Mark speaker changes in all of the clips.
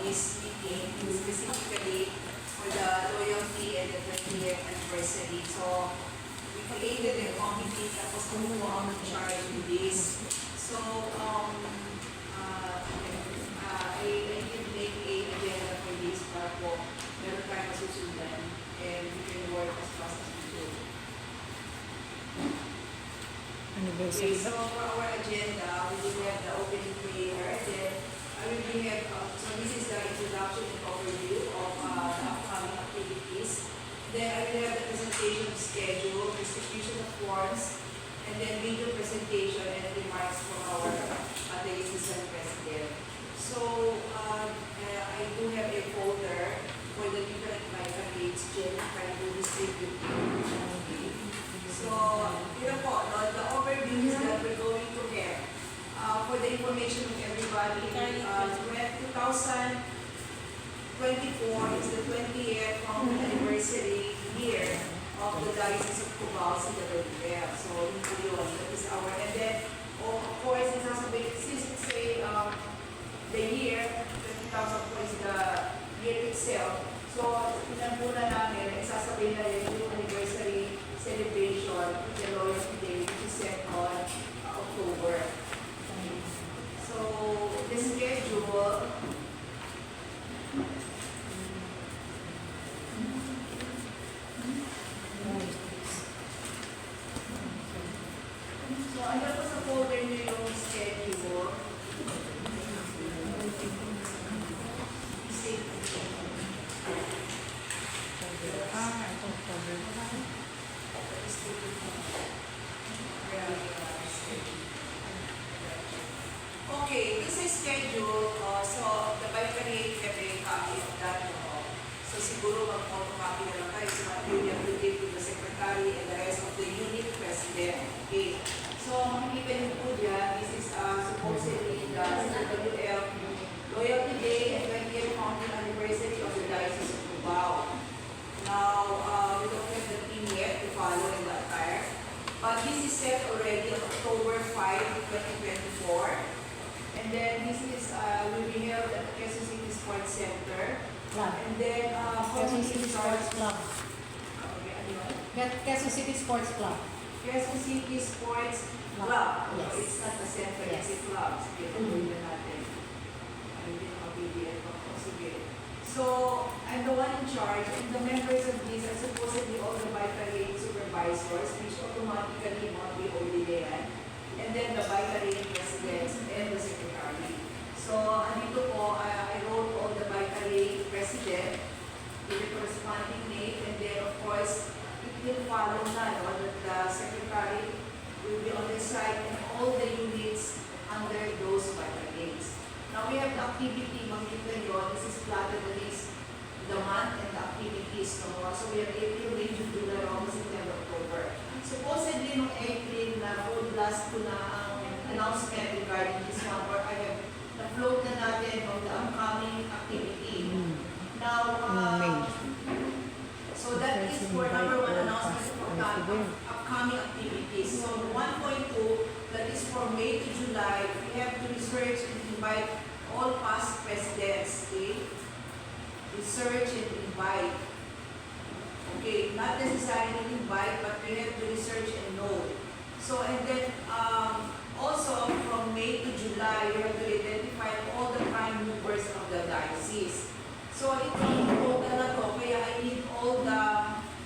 Speaker 1: this meeting specifically for the loyalty and the 20th anniversary. So, we created a committee tapos kumuha ang charge with this. So, I can make a agenda for this para po meron tayong masusundan and we can work as fast as we do. Okay, so for our agenda, we will have the opening prayer, then we have, so this is the introduction and overview of the upcoming activities. Then I will have the presentation schedule, distribution of forms, and then video presentation and remarks from our assistant president. So I do have a folder for the different candidates, Jen, can do distribute. So, yun po, the overview is that we're going to have for the information of everybody, 2024 is the 20th anniversary year of the Diocese of Cubao, Sigalolive. So, yun, that is our, and then, of course, it has to be, since it's the year, 2004 is the year itself. So, pinagmuna namin, sasabihin na rin yung anniversary celebration, the Loyalty Day, which is set on October. So, the schedule, so ano po sa folder nyo yung schedule? Okay, this is schedule. So, the Bicariate have a copy of that. So, siguro mag-photocopy na lang tayo. So, you have to give to the secretary and the rest of the unit president. Okay. So, makikita niyo po dyan, this is supposedly the CWL Loyalty Day and 20th founding anniversary of the Diocese of Cubao. Now, we don't have the team yet to follow in the attire. But this is set already on October 5, 2024. And then this is, will be held at the Quezon City Sports Center.
Speaker 2: Club.
Speaker 1: And then,
Speaker 2: Quezon City Sports Club.
Speaker 1: Okay, ano yun?
Speaker 2: Quezon City Sports Club.
Speaker 1: Quezon City Sports Club.
Speaker 2: Yes.
Speaker 1: So it's not a center,
Speaker 2: Yes.
Speaker 1: it's a club. Sige, tuloy na natin. Hindi na mabibigyan ko. Sige. So, I'm the one in charge, and the members of this are supposedly all the Bicariate supervisors, which automatically not be ODLN, and then the Bicariate presidents and the secretary. So, andito po, I wrote all the Bicariate president with the corresponding name, and then of course, it will follow na, no, that the secretary will be on the side and all the units under those Bicariates. Now we have the activity, makikita nyo, this is plotted against the month and the activities. No? So we have April, May, June, July, August, September, October. Supposedly, noong April, na-road blast ko na ang announcement regarding this one, or I have na-float na natin on the upcoming activity. Now, so that is for number one announcement for the upcoming activities. So 1.2, that is for May to July, we have to research and invite all past presidents. Okay? Research and invite. Okay, not necessarily invite, but we have to research and know. So, and then also from May to July, we have to identify all the prime movers of the diocese. So, itong total na to, kaya I need all the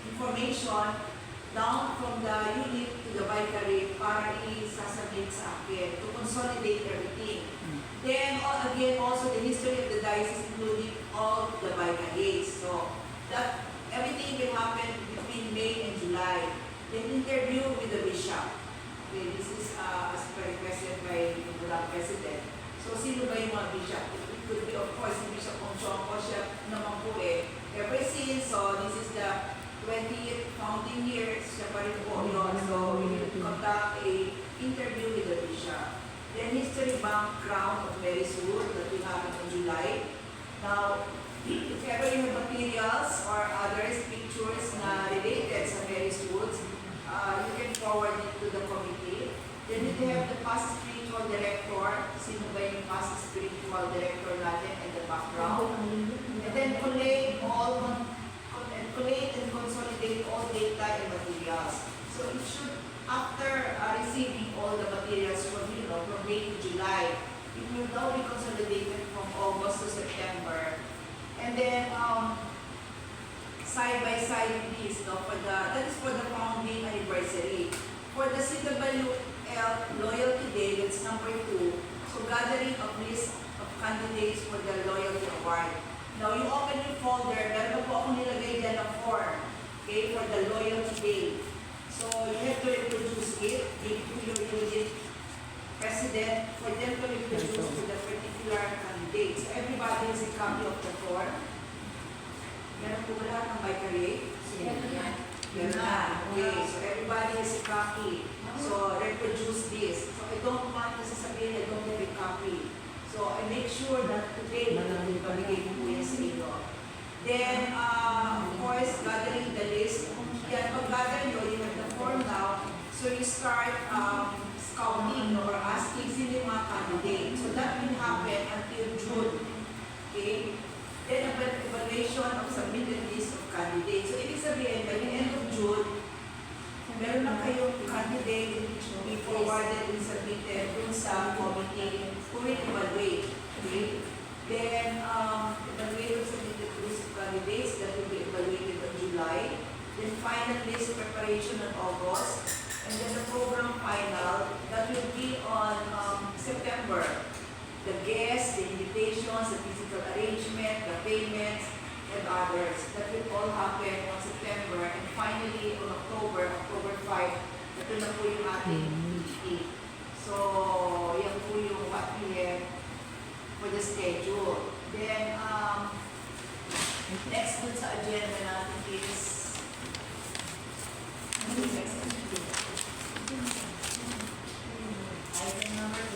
Speaker 1: information down from the unit to the Bicariate para isasabit sa akin to consolidate everything. Then, again, also the history of the diocese, including all the Bicariates. So, that everything will happen between May and July. Then, interview with the bishop. Okay, this is as requested by the Bulang President. So, sino ba yung mga bishop? It could be, of course, yung Bishop Conchonco, siya naman po ever since, so this is the 20th founding year, siya pa rin po yun. So, we will conduct a interview with the bishop. Then, history background of Mary's Wood that will happen in July. Now, if ever you have materials or others, pictures na related sa Mary's Woods, you can forward it to the committee. Then, we have the past 3 spiritual director, sino ba yung past spiritual director natin in the background. And then collate and consolidate all data and materials. So it should, after receiving all the materials from May to July, it will now be consolidated from August to September. And then side by side this, that is for the founding anniversary. For the CWL Loyalty Day, that's number 2. So gathering of list of candidates for the Loyalty Award. Now, you open your folder, meron po akong nilagay dyan na form, okay, for the Loyalty Day. So, you have to reproduce it, give it to your unit president for them to reproduce to the particular candidate. So, everybody has a copy of the form. Meron po ba lahat ng Vicariate? Meron na. Okay, so everybody has a copy. So, reproduce this. So, I don't want to sasabihin, I don't have a copy. So, I make sure that today, pabigay ko po yan sa inyo. Then, of course, gathering the list. Yan, pag-gather nyo, you have the form now. So, you start scouting or asking sino yung mga candidates. So, that will happen until June. Okay? Then, evaluation of submitted list of candidates. So, ibig sabihin, by the end of June, meron na kayong candidate which will be forwarded and submitted dun sa committee who will evaluate. Okay? Then, evaluate of submitted list of candidates that will be evaluated on July. Then, final list preparation on August. And then the program final, that will be on September. The guests, the invitations, the physical arrangement, the payments, and others. That will all happen on September. And finally, on October 5, ito na po yung ating meeting. So, yan po yung what we have for the schedule. Then, next dun sa agenda natin is item number 2.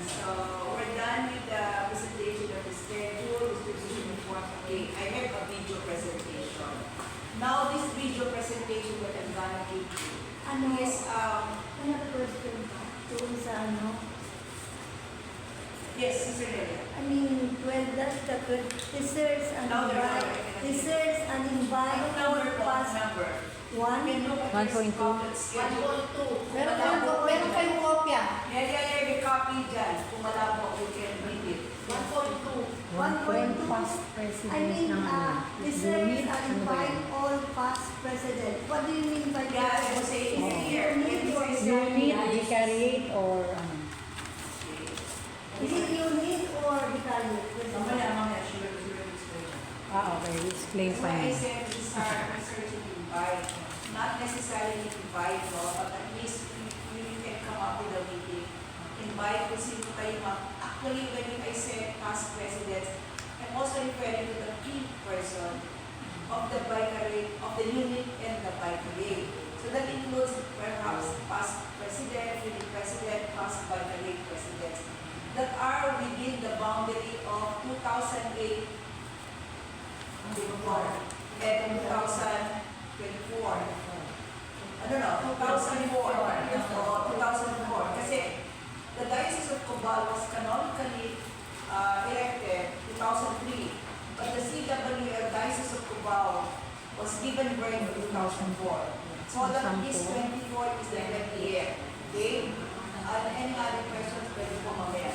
Speaker 1: So, we're done with the presentation of the schedule, distribution of form. Okay, I have a video presentation. Now, this video presentation that I'm gonna give you is,
Speaker 3: question pa, doon sa
Speaker 1: yes, Sister Nelia.
Speaker 3: I mean, that's the research and
Speaker 1: Now, there are-
Speaker 3: invite
Speaker 1: Anong number po?
Speaker 3: past
Speaker 1: Number.
Speaker 3: one.
Speaker 1: You can look at
Speaker 2: 1.2.
Speaker 1: your schedule.
Speaker 2: Meron kayong kopya.
Speaker 1: Nelia, you have a copy dyan. Kung malabo, you can read it. 1.2.
Speaker 3: 1.2.
Speaker 2: Past
Speaker 3: I
Speaker 2: president
Speaker 3: mean,
Speaker 2: ng
Speaker 3: research
Speaker 2: unit.
Speaker 3: and invite all past president. What do you mean by
Speaker 1: Yeah, I
Speaker 3: that?
Speaker 1: will say it's
Speaker 3: Is it
Speaker 1: here.
Speaker 3: unit or
Speaker 1: It's
Speaker 2: Unit,
Speaker 3: vicariate?
Speaker 2: vicariate, or ano?
Speaker 3: Is it unit or vicariate?
Speaker 1: Mamaya, sure.
Speaker 2: Okay, explain
Speaker 1: That's
Speaker 2: pa
Speaker 1: why I
Speaker 2: niya.
Speaker 1: said these are research and invite. Not necessarily invite, no, but at least you can come up with a meeting. Invite kung sino kayo actually, when I said past presidents, I'm also referring to the key person of the vicariate, of the unit and the vicariate. So that includes perhaps past president, unit president, past vicariate presidents that are within the boundary of 2008 and 2024. I don't know, 2004. 2004. Kasi the Diocese of Cubao was canonically elected 2003. But the CWL Diocese of Cubao was given birth in 2004. So that this 24 is the 20th. Okay? Any other questions, pwede po mamaya.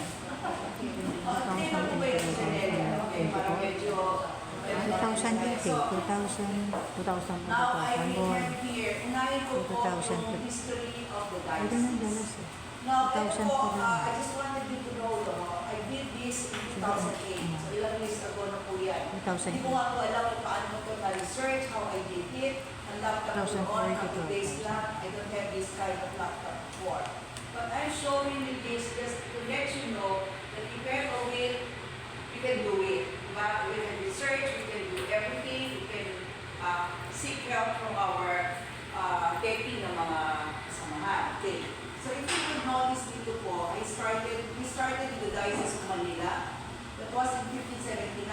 Speaker 1: Tingnan po ba yung Janelle? Okay, para medyo...
Speaker 4: 2018, 2000, 2000,
Speaker 1: Now, I will
Speaker 4: 2001.
Speaker 1: have here, unahin ko po
Speaker 4: 2003.
Speaker 1: yung history of the
Speaker 4: Pwede nang dalas
Speaker 1: diocese.
Speaker 4: eh.
Speaker 1: Now, ito
Speaker 4: 2000
Speaker 1: po,
Speaker 4: pa lang.
Speaker 1: I just wanted you to know, I did this in 2008. So, ilang years ago na po yan.
Speaker 4: 2008.
Speaker 1: Hindi ko nga po alam kung paano ko ito na-research, how I did it. Ang laptop ko
Speaker 4: 2004
Speaker 1: noon,
Speaker 4: to
Speaker 1: how days lang. I don't have this kind of laptop before. But I'm showing you this just to let you know that if you ever will, you can do it. Diba? We can research, we can do everything, we can seek help from our techie ng mga kasamahan. Okay. So if you would notice dito po, we started in the Diocese of Manila. That was in 1579.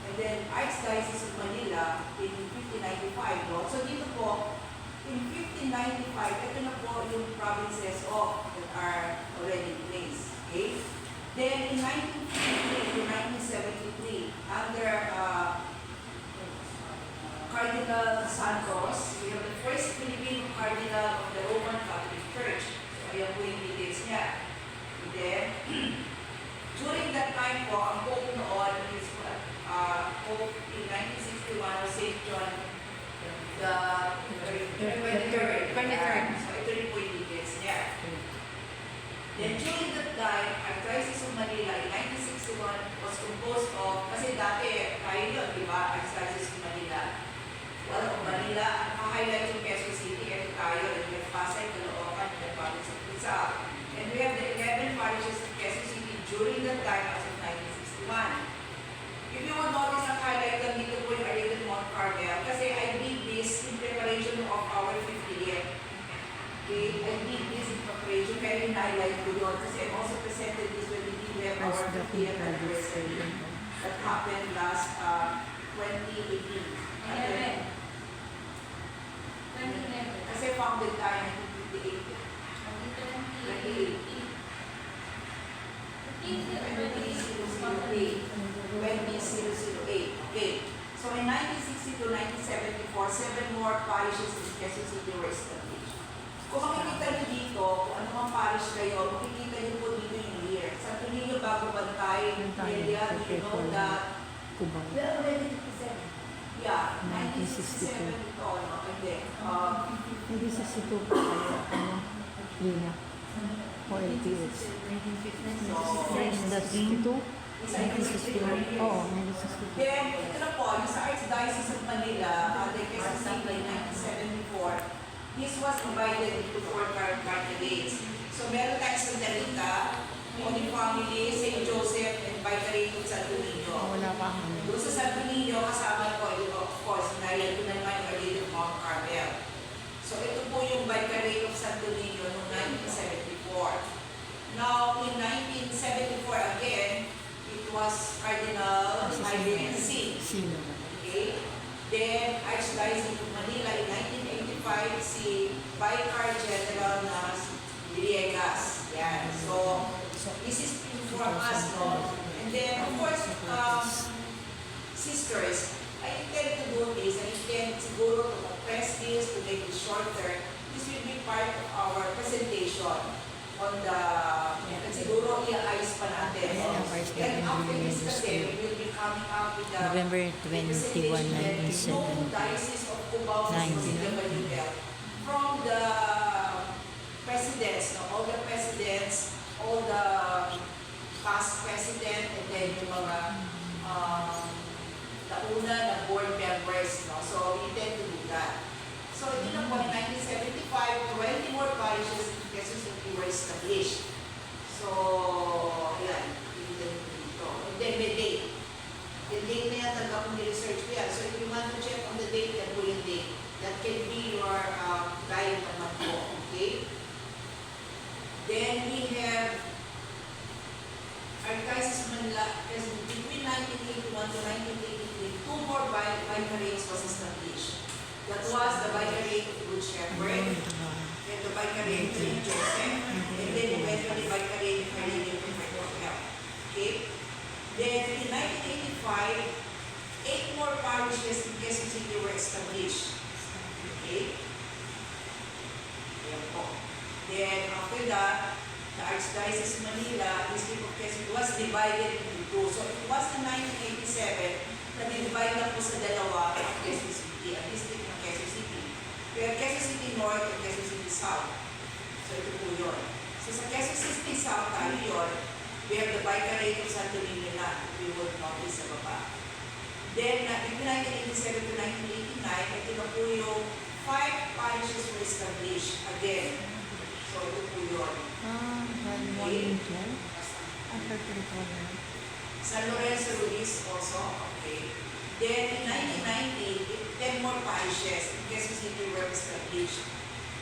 Speaker 1: And then Archdiocese of Manila in 1595. No? So dito po, in 1595, ito na po yung provinces that are already in place. Then in 1953 to 1973, under Cardinal Santos, we have the first Filipino Cardinal of the Roman Catholic Church. So ayan po yung details niya. And then, during that time po, ang Pope noon is Pope in 1961 was St. John the 23rd. So ito rin po yung details niya. Then during that time, Archdiocese of Manila in 1961 was composed of, kasi dati tayo yun, di ba? Archdiocese of Manila. Well, Manila, ang highlight yung Quezon City, ito tayo, and we have Pasay, Caloocan, and the province of Rizal. And we have the 11 parishes in Quezon City during that time as of 1961. If you will notice, ang highlight lang dito po yung Arlington Mount Carmel, kasi I did this in preparation of our 50th. Okay, I did this in preparation, kaya in-highlight ko yun, kasi I also presented this when we did have our 50th anniversary that happened last 2018. Kasi founded tayo in 1958. 2008. Okay. So in 1960 to 1974, 7 more parishes in Quezon City were established. Kung makikita niyo dito, kung ano mang parish kayo, makikita niyo po dito yung year. Sa Tulinyo, Bago Bantay, Delia, you know that,
Speaker 2: Cubao.
Speaker 3: We are already 57.
Speaker 1: yeah, 1967 ito, no? Hindi.
Speaker 2: Maybe 62 pa kayo, Lina. O LTH. Is that 62?
Speaker 1: Isa yung 1961.
Speaker 2: Oo, 1962.
Speaker 1: Then, ito na po, yung sa Archdiocese of Manila, the Quezon City in 1974, this was divided into 4 cardinalates. So, meron tayong Santa Rita, Holy Family, St. Joseph, and Vicariate of Santo Niño.
Speaker 2: Wala pa ako.
Speaker 1: Doon sa Santo Niño, kasama ko, of course, nariyan ko na naman yung Arlington Mount Carmel. So, ito po yung Vicariate of Santo Niño noong 1974. Now, in 1974 again, it was Cardinal Irene C.
Speaker 2: Sino?
Speaker 1: Okay? Then, Archdiocese of Manila in 1985, si Vicar General na Villegas. Yan. So, this is from us, no? And then, of course, sisters, I intend to do this. I intend siguro to compress this, to make it shorter. This will be part of our presentation on the, and siguro i-ayos pa natin. And after this kasi, we will be coming up with the
Speaker 4: November 21,
Speaker 1: presentation that no
Speaker 4: 1970.
Speaker 1: Diocese of Cubao is CWL. From the presidents, no, all the presidents, all the past president, and then yung mga nauna na board members, no? So, we intend to do that. So, ito na po, in 1975, 20 more parishes in Quezon City were established. So, ayan, ito dito. And then may date. Yung date na yan, talaga kung ni-research ko yan. So, if you want to check on the date, yan po yung date. That can be your guide naman po, okay? Then we have Archdiocese of Manila, because between 1981 to 1983, 2 more vicariates was established. That was the Vicariate of Good Shepherd, and the Vicariate of St. Joseph, and then eventually Vicariate of Carolina of Health. Okay? Then in 1985, 8 more parishes in Quezon City were established. Okay? Ayan po. Then after that, the Archdiocese of Manila, District of Quezon was divided into 2. So it was in 1987 na dinivide na po sa dalawa ang Quezon City, ang District ng Quezon City. We have Quezon City North and Quezon City South. So ito po yun. So sa Quezon City South tayo yun, we have the Vicariate of Santo Niño na we will notice sa baba. Then, between 1987 to 1989, ito na po yung 5 parishes were established again. So ito po yun. San Lorenzo Ruiz also, okay. Then in 1990, 10 more parishes in Quezon City were established.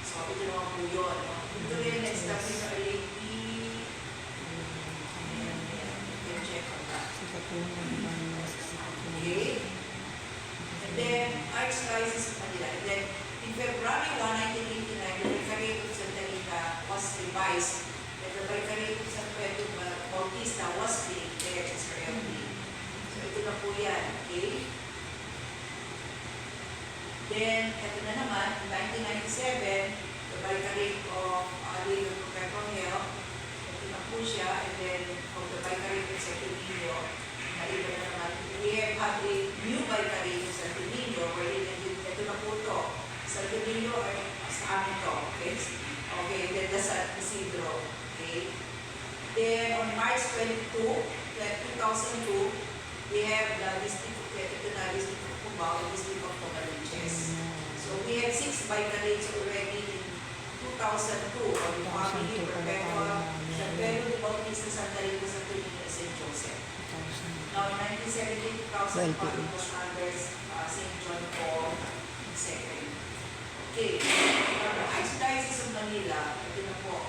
Speaker 1: So ito naman po yun. Ito rin na-establish sa LAP. You can check on that. Okay. And then Archdiocese of Manila. And then in February 1, 1989, the Vicariate of Santa Rita was revised. And the Vicariate of San Pedro Bautista na po yan, okay? Then, ito na naman, in 1997, the Vicariate of Leader Perpetual Health, ito na po siya, and then from the Vicariate of Santo Niño, naiba na naman, we have had a new Vicariate of Santo Niño, where ito na po ito. Santo Niño ay sa amin to, okay? Okay, then the San Isidro, okay? Then, on March 22, 2002, we have the District of District of Cubao and District of Comanches. So, we had 6 vicariates already in 2002 on the family, Perpetual, San Pedro de Bautista, Santa Rita, Santo Niño, and St. Joseph. Now, in 1970, 2005 was under St. John Paul II. Okay, the Archdiocese of Manila, ito na po.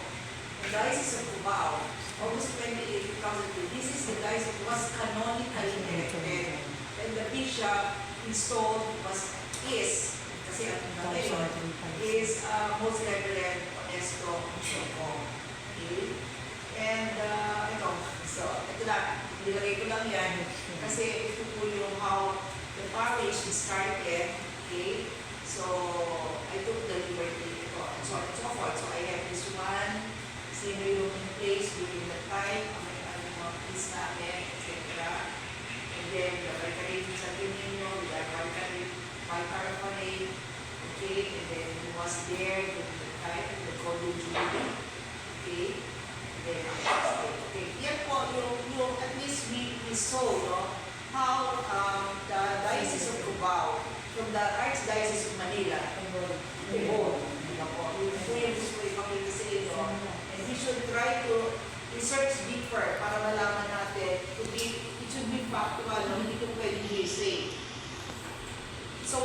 Speaker 1: The Diocese of Cubao, August 28, 2002. This is the diocese that was canonically elected. And the bishop installed is, kasi ang ngayon, is Most Reverend Honesto Choco. Okay? And ito lang, nilagay ko lang yan, kasi ito po yung how the parish is started. Okay? So, I took the liberty, ito, and so on and so forth. So, I have this one, sino yung in place during that time, ang mga peace namin, etc. And then, the Vicariate of Santo Niño, the Vicariate of Panay, okay, and then he was there during the time of the Golden Jubilee, okay, and then, okay, yan po, yung at least we saw, no, how the Diocese of Cubao, from the Archdiocese of Manila, evolved, yung gusto ipakita sa inyo, and we should try to research deeper para malaman natin, it should be factual, no? Hindi ko pwede